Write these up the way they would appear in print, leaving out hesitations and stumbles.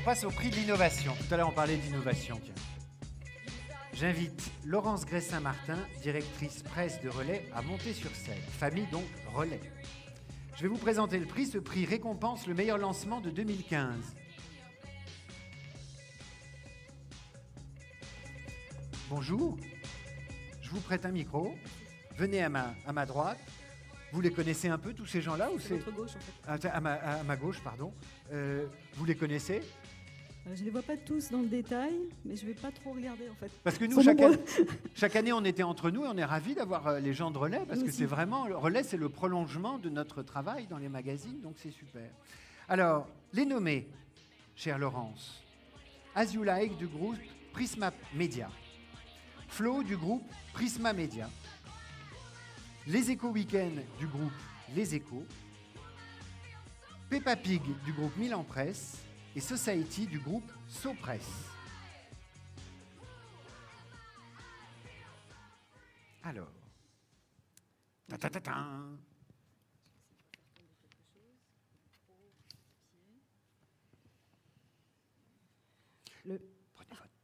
passe au prix de l'innovation. Tout à l'heure, on parlait d'innovation. Tiens. J'invite Laurence Gray-Saint-Martin, directrice presse de Relais, à monter sur scène. Famille donc Relais. Je vais vous présenter le prix. Ce prix récompense le meilleur lancement de 2015. Bonjour, je vous prête un micro. Venez à ma droite. Vous les connaissez un peu, tous ces gens-là ou c'est votre gauche, en fait. À ma gauche, pardon. Vous les connaissez? Je ne les vois pas tous dans le détail, mais je ne vais pas trop regarder, en fait. Parce que nous, chaque année, on était entre nous et on est ravis d'avoir les gens de Relais, parce que c'est vraiment... Relais, c'est le prolongement de notre travail dans les magazines, donc c'est super. Alors, les nommés, chère Laurence. As You Like du groupe Prisma Media. Flo du groupe Prisma Media. Les Échos Week-end du groupe Les Échos. Peppa Pig du groupe Milan Presse. Et Society du groupe Sopress. Alors. Ta-ta-ta-ta.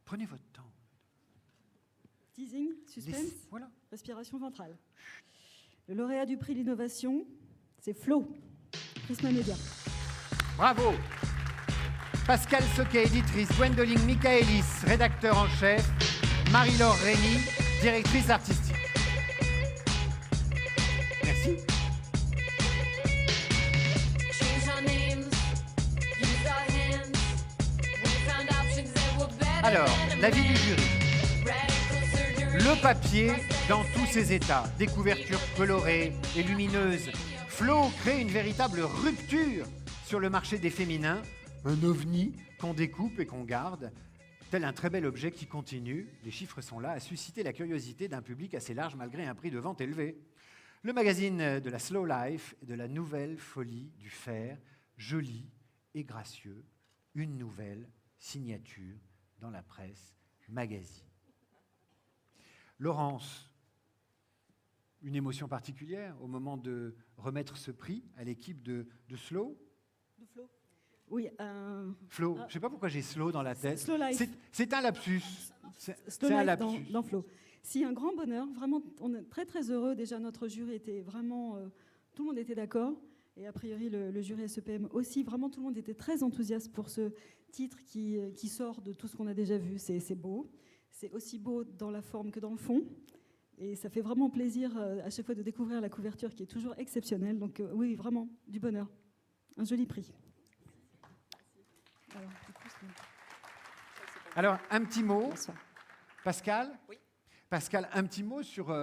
Prenez votre temps. Teasing, suspense, voilà. Respiration ventrale. Le lauréat du prix l'innovation, c'est Flo, Prisma Media. Bravo. Pascal Soquet, éditrice. Gwendoline Michaelis, rédacteur en chef. Marie-Laure Rémy, directrice artistique. Merci. Alors, l'avis du jury. Le papier dans tous ses états. Des couvertures colorées et lumineuses. Flo crée une véritable rupture sur le marché des féminins. Un ovni qu'on découpe et qu'on garde, tel un très bel objet qui continue, les chiffres sont là, à susciter la curiosité d'un public assez large malgré un prix de vente élevé. Le magazine de la slow life et de la nouvelle folie du fer, joli et gracieux, une nouvelle signature dans la presse magazine. Laurence, une émotion particulière au moment de remettre ce prix à l'équipe de Slow? De Flo. Oui. Flo, je ne sais pas pourquoi j'ai Slow dans la tête. Slow Life. C'est un lapsus. Slow Life dans Flo. Si, un grand bonheur. Vraiment, on est très très heureux. Déjà, notre jury était vraiment... tout le monde était d'accord. Et a priori, le jury SEPM aussi. Vraiment, tout le monde était très enthousiaste pour ce titre qui sort de tout ce qu'on a déjà vu. C'est beau. C'est aussi beau dans la forme que dans le fond. Et ça fait vraiment plaisir à chaque fois de découvrir la couverture qui est toujours exceptionnelle. Donc oui, vraiment, du bonheur. Un joli prix. Alors, un petit mot. Bonsoir. Pascal? Oui. Pascal, un petit mot sur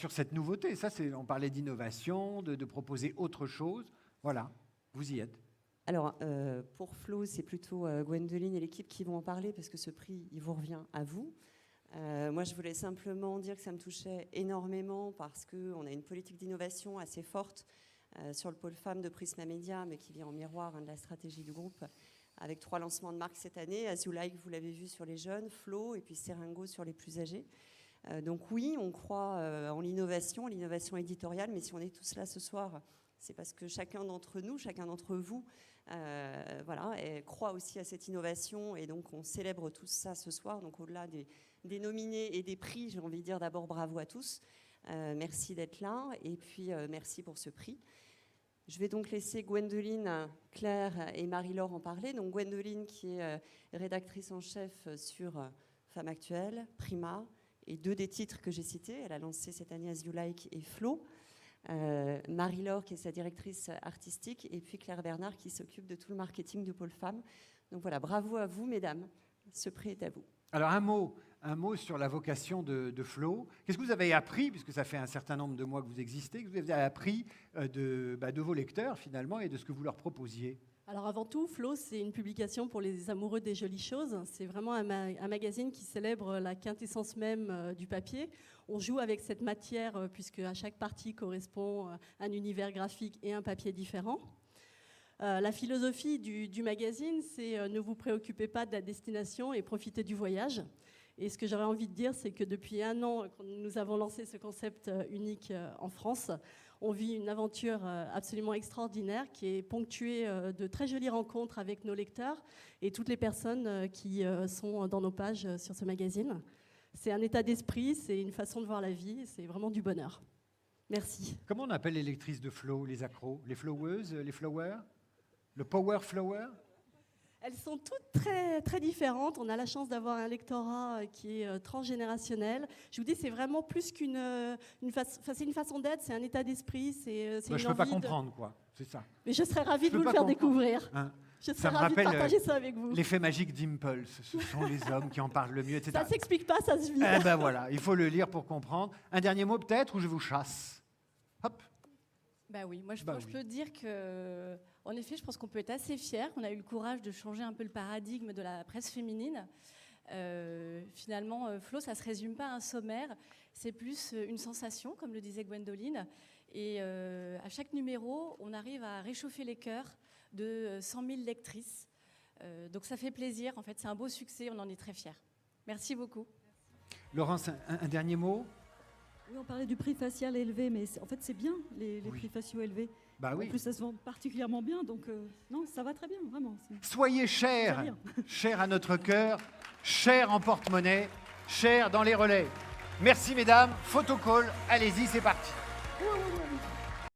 cette nouveauté. Ça, on parlait d'innovation, de proposer autre chose. Voilà, vous y êtes. Alors, pour Flo, c'est plutôt Gwendoline et l'équipe qui vont en parler parce que ce prix, il vous revient à vous. Moi, je voulais simplement dire que ça me touchait énormément parce qu'on a une politique d'innovation assez forte sur le pôle femmes de Prisma Media, mais qui vient en miroir de la stratégie du groupe, avec 3 lancements de marque cette année. As You Like, vous l'avez vu, sur les jeunes, Flo, et puis Seringo sur les plus âgés. Donc oui, on croit en l'innovation éditoriale, mais si on est tous là ce soir, c'est parce que chacun d'entre nous, chacun d'entre vous, croit aussi à cette innovation, et donc on célèbre tout ça ce soir. Donc au-delà des nominés et des prix, j'ai envie de dire d'abord bravo à tous. Merci d'être là, et puis merci pour ce prix. Je vais donc laisser Gwendoline, Claire et Marie-Laure en parler. Donc Gwendoline qui est rédactrice en chef sur Femmes Actuelles, Prima, et 2 des titres que j'ai cités. Elle a lancé cette année As You Like et Flo. Marie-Laure qui est sa directrice artistique, et puis Claire Bernard qui s'occupe de tout le marketing du pôle femmes. Donc voilà, bravo à vous mesdames, ce prix est à vous. Alors un mot sur la vocation de Flo. Qu'est-ce que vous avez appris, puisque ça fait un certain nombre de mois que vous existez, que vous avez appris de vos lecteurs finalement et de ce que vous leur proposiez? Alors avant tout, Flo, c'est une publication pour les amoureux des jolies choses. C'est vraiment un magazine qui célèbre la quintessence même du papier. On joue avec cette matière puisque à chaque partie correspond un univers graphique et un papier différent. La philosophie du magazine, c'est ne vous préoccupez pas de la destination et profitez du voyage. Et ce que j'aurais envie de dire, c'est que depuis 1 an, quand nous avons lancé ce concept unique en France, On vit une aventure absolument extraordinaire qui est ponctuée de très jolies rencontres avec nos lecteurs et toutes les personnes qui sont dans nos pages sur ce magazine. C'est un état d'esprit, c'est une façon de voir la vie, c'est vraiment du bonheur. Merci. Comment on appelle les lectrices de flow, les accros? Les floweuses, les flowers? Le power flower? Elles sont toutes très, très différentes. On a la chance d'avoir un lectorat qui est transgénérationnel. Je vous dis, c'est vraiment plus c'est une façon d'être, c'est un état d'esprit, c'est Je ne peux pas comprendre, quoi. C'est ça. Mais je serais ravie de vous le faire découvrir. Hein? Je serais ravie de partager ça avec vous. L'effet magique d'Impulse, ce sont les hommes qui en parlent le mieux, etc. Ça ne s'explique pas, ça se vit. Eh ben voilà, il faut le lire pour comprendre. Un dernier mot peut-être, ou je vous chasse? Hop. Bah oui, moi je peux dire que, en effet, je pense qu'on peut être assez fiers. On a eu le courage de changer un peu le paradigme de la presse féminine. Finalement, Flo, ça ne se résume pas à un sommaire, c'est plus une sensation, comme le disait Gwendoline. Et à chaque numéro, on arrive à réchauffer les cœurs de 100 000 lectrices. Donc ça fait plaisir, en fait, c'est un beau succès, on en est très fiers. Merci beaucoup. Laurence, un dernier mot? Oui, on parlait du prix facial élevé, mais en fait c'est bien les prix faciaux élevés. Bah oui. En plus ça se vend particulièrement bien, donc non, ça va très bien, vraiment. Soyez chers, chers à notre cœur, chers en porte-monnaie, chers dans les relais. Merci mesdames, photocall, allez-y, c'est parti.